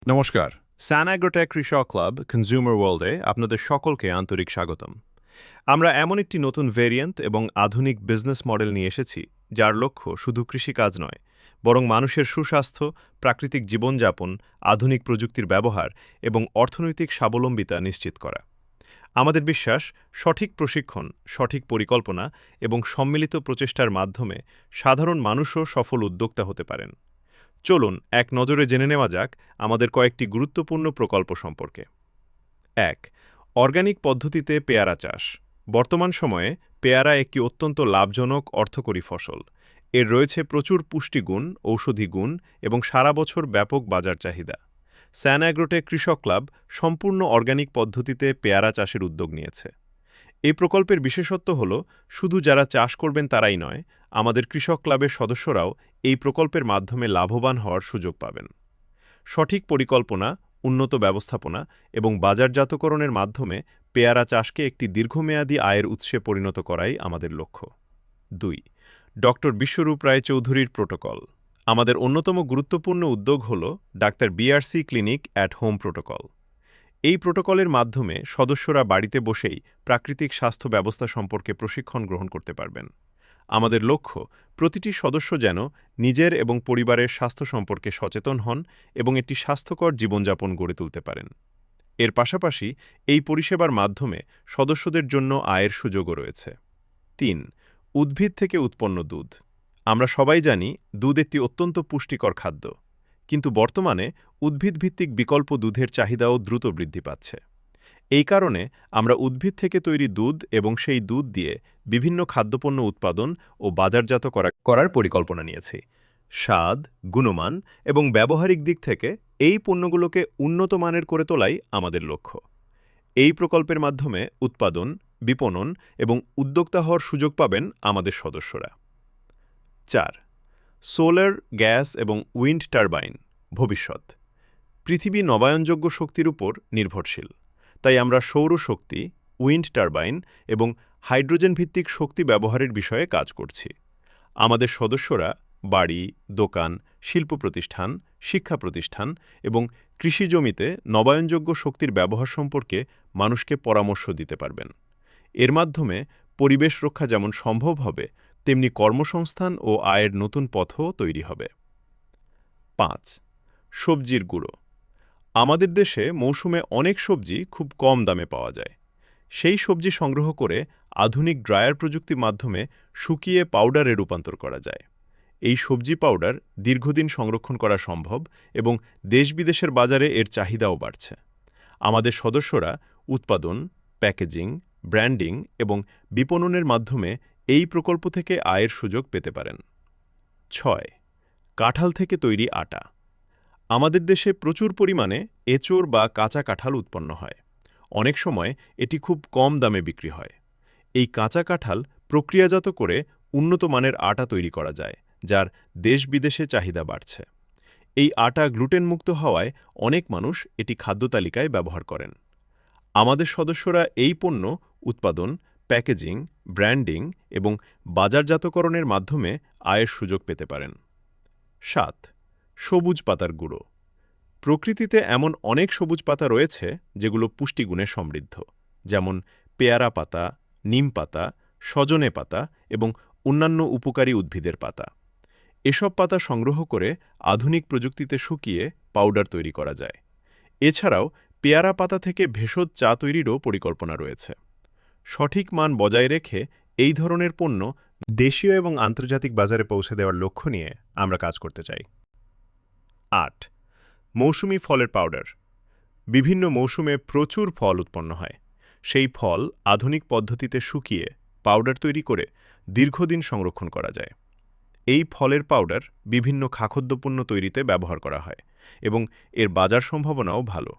নমস্কার। সান অ্যাগ্রোটেক কৃষক club consumer ওয়ার্ল্ডে আপনাদের সকলকে আন্তরিক স্বাগতম। আমরা এমন একটি নতুন ভেরিয়েন্ট এবং আধুনিক বিজনেস মডেল নিয়ে এসেছি যার লক্ষ্য শুধু কৃষিকাজ নয়, বরং মানুষের সুস্বাস্থ্য, প্রাকৃতিক জীবনযাপন, আধুনিক প্রযুক্তির ব্যবহার এবং অর্থনৈতিক স্বাবলম্বিতা নিশ্চিত করা। আমাদের বিশ্বাস, সঠিক প্রশিক্ষণ, সঠিক পরিকল্পনা এবং সম্মিলিত প্রচেষ্টার মাধ্যমে সাধারণ মানুষও সফল উদ্যোক্তা হতে পারেন। চলুন এক নজরে জেনে নেওয়া যাক আমাদের কয়েকটি গুরুত্বপূর্ণ প্রকল্প সম্পর্কে। ১. অর্গানিক পদ্ধতিতে পেয়ারা চাষ। বর্তমান সময়ে পেয়ারা একটি অত্যন্ত লাভজনক অর্থকরী ফসল। এর রয়েছে প্রচুর পুষ্টিগুণ, ঔষধি গুণ এবং সারা বছর ব্যাপক বাজার চাহিদা। স্যান অ্যাগ্রোটেক কৃষক ক্লাব সম্পূর্ণ অর্গানিক পদ্ধতিতে পেয়ারা চাষের উদ্যোগ নিয়েছে। এই প্রকল্পের বিশেষত্ব হল, শুধু যারা চাষ করবেন তারাই নয়, আমাদের কৃষক ক্লাবের সদস্যরাও এই প্রকল্পের মাধ্যমে লাভবান হওয়ার সুযোগ পাবেন। সঠিক পরিকল্পনা, উন্নত ব্যবস্থাপনা এবং বাজারজাতকরণের মাধ্যমে পেয়ারা চাষকে একটি দীর্ঘমেয়াদী আয়ের উৎসে পরিণত করাই আমাদের লক্ষ্য। ২. ডক্টর বিশ্বরূপ রায় চৌধুরীর প্রোটোকল। আমাদের অন্যতম গুরুত্বপূর্ণ উদ্যোগ হল doctor BRC clinic at home protocol. এই প্রোটোকলের মাধ্যমে সদস্যরা বাড়িতে বসেই প্রাকৃতিক স্বাস্থ্য ব্যবস্থা সম্পর্কে প্রশিক্ষণ গ্রহণ করতে পারবেন। আমাদের লক্ষ্য, প্রতিটি সদস্য যেন নিজের এবং পরিবারের স্বাস্থ্য সম্পর্কে সচেতন হন এবং একটি স্বাস্থ্যকর জীবনযাপন গড়ে তুলতে পারেন। এর পাশাপাশি এই পরিষেবার মাধ্যমে সদস্যদের জন্য আয়ের সুযোগও রয়েছে। ৩. উদ্ভিদ থেকে উৎপন্ন দুধ। আমরা সবাই জানি দুধ একটি অত্যন্ত পুষ্টিকর খাদ্য, কিন্তু বর্তমানে উদ্ভিদভিত্তিক বিকল্প দুধের চাহিদাও দ্রুত বৃদ্ধি পাচ্ছে। এই কারণে আমরা উদ্ভিদ থেকে তৈরি দুধ এবং সেই দুধ দিয়ে বিভিন্ন খাদ্যপণ্য উৎপাদন ও বাজারজাত করার পরিকল্পনা নিয়েছি। স্বাদ, গুণমান এবং ব্যবহারিক দিক থেকে এই পণ্যগুলোকে উন্নত মানের করে তোলাই আমাদের লক্ষ্য। এই প্রকল্পের মাধ্যমে উৎপাদন, বিপণন এবং উদ্যোক্তা হওয়ার সুযোগ পাবেন আমাদের সদস্যরা। ৪. সোলার, গ্যাস এবং উইন্ড টারবাইন ভবিষ্যৎ। পৃথিবী নবায়নযোগ্য শক্তির উপর নির্ভরশীল, তাই আমরা সৌরশক্তি, উইন্ড টারবাইন এবং হাইড্রোজেন ভিত্তিক শক্তি ব্যবহারের বিষয়ে কাজ করছি। আমাদের সদস্যরা বাড়ি, দোকান, শিল্প প্রতিষ্ঠান, শিক্ষা প্রতিষ্ঠান এবং কৃষি জমিতে নবায়নযোগ্য শক্তির ব্যবহার সম্পর্কে মানুষকে পরামর্শ দিতে পারবেন। এর মাধ্যমে পরিবেশ রক্ষা যেমন সম্ভব হবে, তেমনি কর্মসংস্থান ও আয়ের নতুন পথও তৈরি হবে। ৫. সবজির গুঁড়ো। আমাদের দেশে মৌসুমে অনেক সবজি খুব কম দামে পাওয়া যায়। সেই সবজি সংগ্রহ করে আধুনিক ড্রায়ার প্রযুক্তির মাধ্যমে শুকিয়ে পাউডারে রূপান্তর করা যায়। এই সবজি পাউডার দীর্ঘদিন সংরক্ষণ করা সম্ভব এবং দেশ-বিদেশের বাজারে এর চাহিদাও বাড়ছে। আমাদের সদস্যরা উৎপাদন, প্যাকেজিং, ব্র্যান্ডিং এবং বিপণনের মাধ্যমে এই প্রকল্প থেকে আয়ের সুযোগ পেতে পারেন। ৬. কাঁঠাল থেকে তৈরি আটা। আমাদের দেশে প্রচুর পরিমাণে এঁচোড় বা কাঁচা কাঁঠাল উৎপন্ন হয়। অনেক সময় এটি খুব কম দামে বিক্রি হয়। এই কাঁচা কাঁঠাল প্রক্রিয়াজাত করে উন্নত মানের আটা তৈরি করা যায়, যার দেশ-বিদেশে চাহিদা বাড়ছে। এই আটা গ্লুটেন মুক্ত হওয়ায় অনেক মানুষ এটি খাদ্যতালিকায় ব্যবহার করেন। আমাদের সদস্যরা এই পণ্য উৎপাদন, প্যাকেজিং, ব্র্যান্ডিং এবং বাজারজাতকরণের মাধ্যমে আয়ের সুযোগ পেতে পারেন। ৭. সবুজ পাতার গুঁড়ো। প্রকৃতিতে এমন অনেক সবুজ পাতা রয়েছে যেগুলো পুষ্টিগুণে সমৃদ্ধ, যেমন পেয়ারা পাতা, নিম পাতা, সজনে পাতা এবং অন্যান্য উপকারী উদ্ভিদের পাতা। এসব পাতা সংগ্রহ করে আধুনিক প্রযুক্তিতে শুকিয়ে পাউডার তৈরি করা যায়। এছাড়াও পেয়ারা পাতা থেকে ভেষজ চা তৈরিরও পরিকল্পনা রয়েছে। সঠিক মান বজায় রেখে এই ধরনের পণ্য দেশীয় এবং আন্তর্জাতিক বাজারে পৌঁছে দেওয়ার লক্ষ্য নিয়ে আমরা কাজ করতে চাই। ৮. মৌসুমি ফলের পাউডার। বিভিন্ন মৌসুমে প্রচুর ফল উৎপন্ন হয়। সেই ফল আধুনিক পদ্ধতিতে শুকিয়ে পাউডার তৈরি করে দীর্ঘদিন সংরক্ষণ করা যায়। এই ফলের পাউডার বিভিন্ন খাদ্যপণ্য তৈরিতে ব্যবহার করা হয় এবং এর বাজার সম্ভাবনাও ভালো।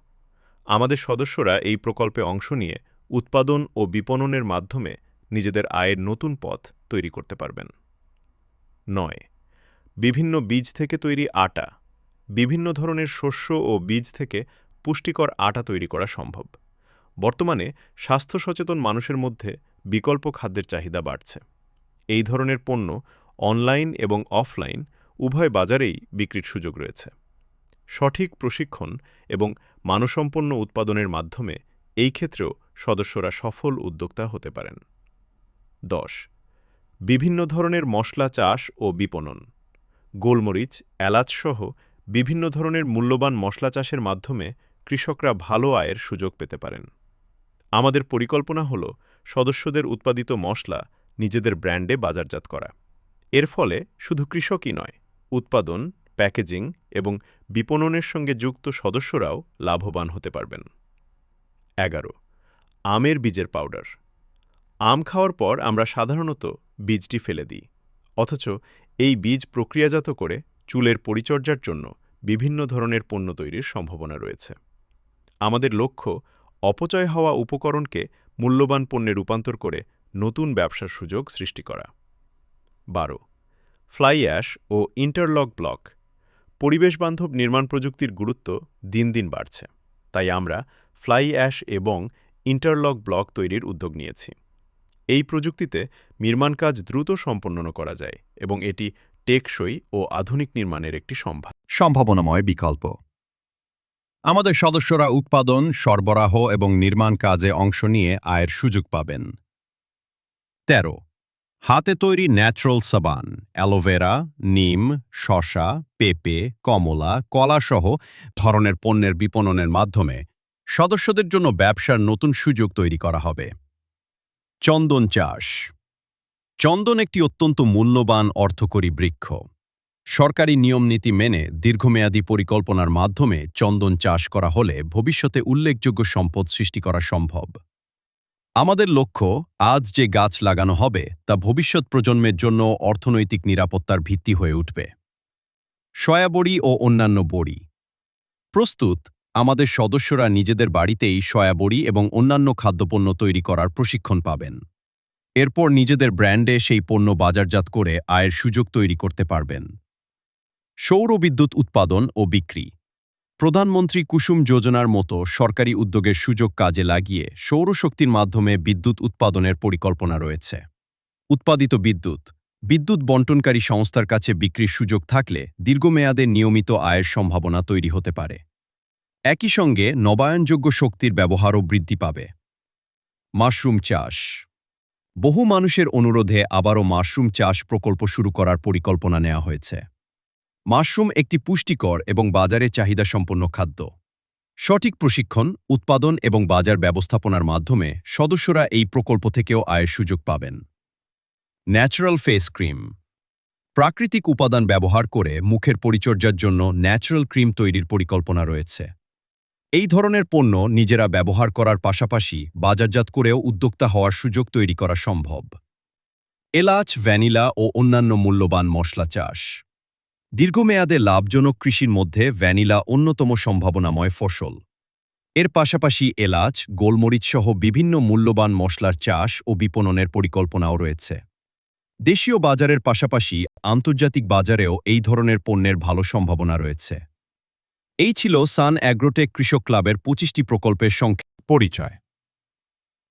আমাদের সদস্যরা এই প্রকল্পে অংশ নিয়ে উৎপাদন ও বিপণনের মাধ্যমে নিজেদের আয়ের নতুন পথ তৈরি করতে পারবেন। ৯. বিভিন্ন বীজ থেকে তৈরি আটা। বিভিন্ন ধরনের শস্য ও বীজ থেকে পুষ্টিকর আটা তৈরি করা সম্ভব। বর্তমানে স্বাস্থ্য সচেতন মানুষের মধ্যে বিকল্প খাদ্যের চাহিদা বাড়ছে। এই ধরনের পণ্য অনলাইন এবং অফলাইন উভয় বাজারেই বিক্রির সুযোগ রয়েছে। সঠিক প্রশিক্ষণ এবং মানসম্পন্ন উৎপাদনের মাধ্যমে এই ক্ষেত্রেও সদস্যরা সফল উদ্যোক্তা হতে পারেন। 10. বিভিন্ন ধরনের মশলা চাষ ও বিপণন। গোলমরিচ, এলাচ সহ বিভিন্ন ধরনের মূল্যবান মশলা চাষের মাধ্যমে কৃষকরা ভালো আয়ের সুযোগ পেতে পারেন। আমাদের পরিকল্পনা হল সদস্যদের উৎপাদিত মশলা নিজেদের ব্র্যান্ডে বাজারজাত করা। এর ফলে শুধু কৃষকই নয়, উৎপাদন, প্যাকেজিং এবং বিপণনের সঙ্গে যুক্ত সদস্যরাও লাভবান হতে পারবেন। 11. আমের বীজের পাউডার। আম খাওয়ার পর আমরা সাধারণত বীজটি ফেলে দিই, অথচ এই বীজ প্রক্রিয়াজাত করে চুলের পরিচর্যার জন্য বিভিন্ন ধরনের পণ্য তৈরির সম্ভাবনা রয়েছে। আমাদের লক্ষ্য অপচয় হওয়া উপকরণকে মূল্যবান পণ্যে রূপান্তর করে নতুন ব্যবসার সুযোগ সৃষ্টি করা। 12. ফ্লাই অ্যাশ ও ইন্টারলক ব্লক। পরিবেশবান্ধব নির্মাণ প্রযুক্তির গুরুত্ব দিন দিন বাড়ছে, তাই আমরা ফ্লাই অ্যাশ এবং ইন্টারলক ব্লক তৈরির উদ্যোগ নিয়েছি। এই প্রযুক্তিতে নির্মাণ কাজ দ্রুত সম্পন্ন করা যায় এবং এটি টেকসই ও আধুনিক নির্মাণের একটি সম্ভাবনাময় বিকল্প। আমাদের সদস্যরা উৎপাদন, সরবরাহ এবং নির্মাণ কাজে অংশ নিয়ে আয়ের সুযোগ পাবেন। 13. হাতে তৈরি ন্যাচারাল সাবান, অ্যালোভেরা, নিম, শসা, পেঁপে, কমলা, কলাসহ ধরনের পণ্যের বিপণনের মাধ্যমে সদস্যদের জন্য ব্যবসার নতুন সুযোগ তৈরি করা হবে। চন্দন চাষ। চন্দন একটি অত্যন্ত মূল্যবান অর্থকরী বৃক্ষ। সরকারি নিয়মনীতি মেনে দীর্ঘমেয়াদী পরিকল্পনার মাধ্যমে চন্দন চাষ করা হলে ভবিষ্যতে উল্লেখযোগ্য সম্পদ সৃষ্টি করা সম্ভব। আমাদের লক্ষ্য, আজ যে গাছ লাগানো হবে তা ভবিষ্যৎ প্রজন্মের জন্য অর্থনৈতিক নিরাপত্তার ভিত্তি হয়ে উঠবে। সয়াবড়ি ও অন্যান্য বড়ি। প্রস্তুত, আমাদের সদস্যরা নিজেদের বাড়িতেই সয়াবড়ি এবং অন্যান্য খাদ্যপণ্য তৈরি করার প্রশিক্ষণ পাবেন। এরপর নিজেদের ব্র্যান্ডে সেই পণ্য বাজারজাত করে আয়ের সুযোগ তৈরি করতে পারবেন। সৌর বিদ্যুৎ উৎপাদন ও বিক্রি। প্রধানমন্ত্রী কুসুম যোজনার মতো সরকারি উদ্যোগের সুযোগ কাজে লাগিয়ে সৌরশক্তির মাধ্যমে বিদ্যুৎ উৎপাদনের পরিকল্পনা রয়েছে। উৎপাদিত বিদ্যুৎ বণ্টনকারী সংস্থার কাছে বিক্রির সুযোগ থাকলে দীর্ঘমেয়াদে নিয়মিত আয়ের সম্ভাবনা তৈরি হতে পারে। একই সঙ্গে নবায়নযোগ্য শক্তির ব্যবহারও বৃদ্ধি পাবে। মাশরুম চাষ। বহু মানুষের অনুরোধে আবারও মাশরুম চাষ প্রকল্প শুরু করার পরিকল্পনা নেওয়া হয়েছে। মাশরুম একটি পুষ্টিকর এবং বাজারে চাহিদাসম্পন্ন খাদ্য। সঠিক প্রশিক্ষণ, উৎপাদন এবং বাজার ব্যবস্থাপনার মাধ্যমে সদস্যরা এই প্রকল্প থেকেও আয়ের সুযোগ পাবেন। Natural face cream. প্রাকৃতিক উপাদান ব্যবহার করে মুখের পরিচর্যার জন্য ন্যাচারাল ক্রিম তৈরির পরিকল্পনা রয়েছে। এই ধরনের পণ্য নিজেরা ব্যবহার করার পাশাপাশি বাজারজাত করেও উদ্যোক্তা হওয়ার সুযোগ তৈরি করা সম্ভব। এলাচ, ভ্যানিলা ও অন্যান্য মূল্যবান মশলা চাষ। দীর্ঘমেয়াদে লাভজনক কৃষির মধ্যে ভ্যানিলা অন্যতম সম্ভাবনাময় ফসল। এর পাশাপাশি এলাচ, গোলমরিচ সহ বিভিন্ন মূল্যবান মশলার চাষ ও বিপণনের পরিকল্পনাও রয়েছে। দেশীয় বাজারের পাশাপাশি আন্তর্জাতিক বাজারেও এই ধরনের পণ্যের ভালো সম্ভাবনা রয়েছে। এই ছিল সান অ্যাগ্রোটেক কৃষক ক্লাবের 25টি প্রকল্পের পরিচয়।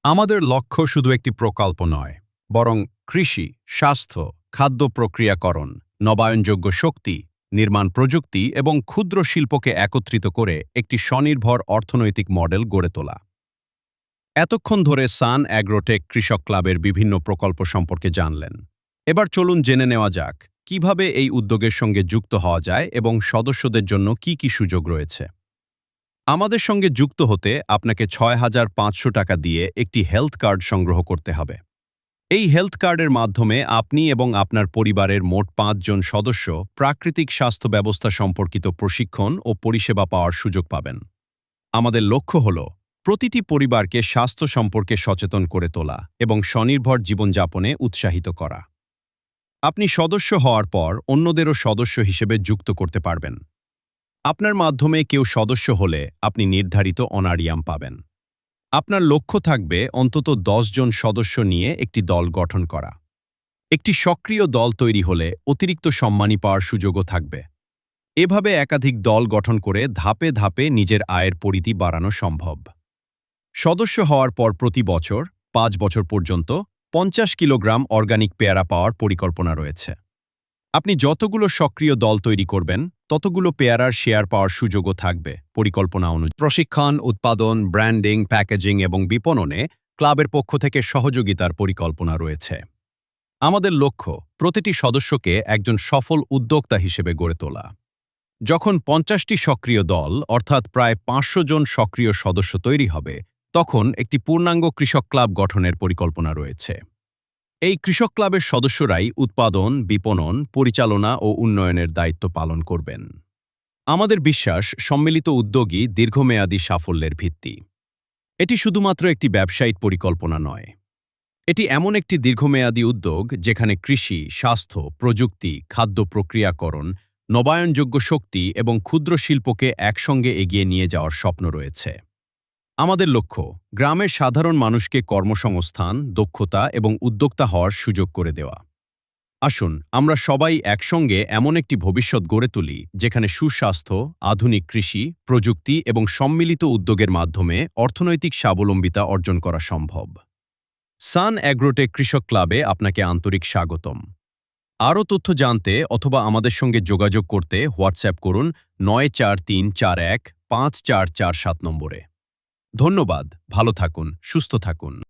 আমাদের লক্ষ্য শুধু একটি প্রকল্প নয়, বরং কৃষি, স্বাস্থ্য, খাদ্য প্রক্রিয়াকরণ, নবায়নযোগ্য শক্তি, নির্মাণ প্রযুক্তি এবং ক্ষুদ্র শিল্পকে একত্রিত করে একটি স্বনির্ভর অর্থনৈতিক মডেল গড়ে তোলা। এতক্ষণ ধরে সান অ্যাগ্রোটেক কৃষক ক্লাবের বিভিন্ন প্রকল্প সম্পর্কে জানলেন। এবার চলুন জেনে নেওয়া যাক কিভাবে এই উদ্যোগের সঙ্গে যুক্ত হওয়া যায় এবং সদস্যদের জন্য কি কি সুযোগ রয়েছে। আমাদের সঙ্গে যুক্ত হতে আপনাকে ৬,৫০০ টাকা দিয়ে একটি হেলথ কার্ড সংগ্রহ করতে হবে। এই হেলথ কার্ডের মাধ্যমে আপনি এবং আপনার পরিবারের মোট ৫ জন সদস্য প্রাকৃতিক স্বাস্থ্য ব্যবস্থা সম্পর্কিত প্রশিক্ষণ ও পরিষেবা পাওয়ার সুযোগ পাবেন। আমাদের লক্ষ্য হল প্রতিটি পরিবারকে স্বাস্থ্য সম্পর্কে সচেতন করে তোলা এবং স্বনির্ভর জীবনযাপনে উৎসাহিত করা। আপনি সদস্য হওয়ার পর অন্যদেরও সদস্য হিসেবে যুক্ত করতে পারবেন। আপনার মাধ্যমে কেউ সদস্য হলে আপনি নির্ধারিত অনারিয়াম পাবেন। আপনার লক্ষ্য থাকবে অন্তত 10 জন সদস্য নিয়ে একটি দল গঠন করা। একটি সক্রিয় দল তৈরি হলে অতিরিক্ত সম্মানী পাওয়ার সুযোগও থাকবে। এভাবে একাধিক দল গঠন করে ধাপে ধাপে নিজের আয়ের পরিধি বাড়ানো সম্ভব। সদস্য হওয়ার পর প্রতি বছর 5 বছর পর্যন্ত 50 কিলোগ্রাম অর্গানিক পেয়ারা পাওয়ার পরিকল্পনা রয়েছে। আপনি যতগুলো সক্রিয় দল তৈরি করবেন ততগুলো পেয়ারার শেয়ার পাওয়ার সুযোগও থাকবে পরিকল্পনা অনুযায়ী। প্রশিক্ষণ, উৎপাদন, ব্র্যান্ডিং, প্যাকেজিং এবং বিপণনে ক্লাবের পক্ষ থেকে সহযোগিতার পরিকল্পনা রয়েছে। আমাদের লক্ষ্য প্রতিটি সদস্যকে একজন সফল উদ্যোক্তা হিসেবে গড়ে তোলা। যখন ৫০টি সক্রিয় দল অর্থাৎ প্রায় ৫০০ জন সক্রিয় সদস্য তৈরি হবে, তখন একটি পূর্ণাঙ্গ কৃষক ক্লাব গঠনের পরিকল্পনা রয়েছে। এই কৃষক ক্লাবের সদস্যরাই উৎপাদন, বিপণন, পরিচালনা ও উন্নয়নের দায়িত্ব পালন করবেন। আমাদের বিশ্বাস সম্মিলিত উদ্যোগই দীর্ঘমেয়াদী সাফল্যের ভিত্তি। এটি শুধুমাত্র একটি ব্যবসায়িক পরিকল্পনা নয়। এটি এমন একটি দীর্ঘমেয়াদী উদ্যোগ যেখানে কৃষি, স্বাস্থ্য, প্রযুক্তি, খাদ্য প্রক্রিয়াকরণ, নবায়নযোগ্য শক্তি এবং ক্ষুদ্র শিল্পকে একসঙ্গে এগিয়ে নিয়ে যাওয়ার স্বপ্ন রয়েছে। আমাদের লক্ষ্য গ্রামের সাধারণ মানুষকে কর্মসংস্থান, দক্ষতা এবং উদ্যোক্তা হওয়ার সুযোগ করে দেওয়া। আসুন আমরা সবাই একসঙ্গে এমন একটি ভবিষ্যৎ গড়ে তুলি যেখানে সুস্বাস্থ্য, আধুনিক কৃষি, প্রযুক্তি এবং সম্মিলিত উদ্যোগের মাধ্যমে অর্থনৈতিক স্বাবলম্বিতা অর্জন করা সম্ভব। সান অ্যাগ্রোটেক কৃষক ক্লাবে আপনাকে আন্তরিক স্বাগতম। আরও তথ্য জানতে অথবা আমাদের সঙ্গে যোগাযোগ করতে হোয়াটসঅ্যাপ করুন ৯৪৩৪১৫৪৪৭ নম্বরে। ধন্যবাদ, ভালো থাকুন, সুস্থ থাকুন।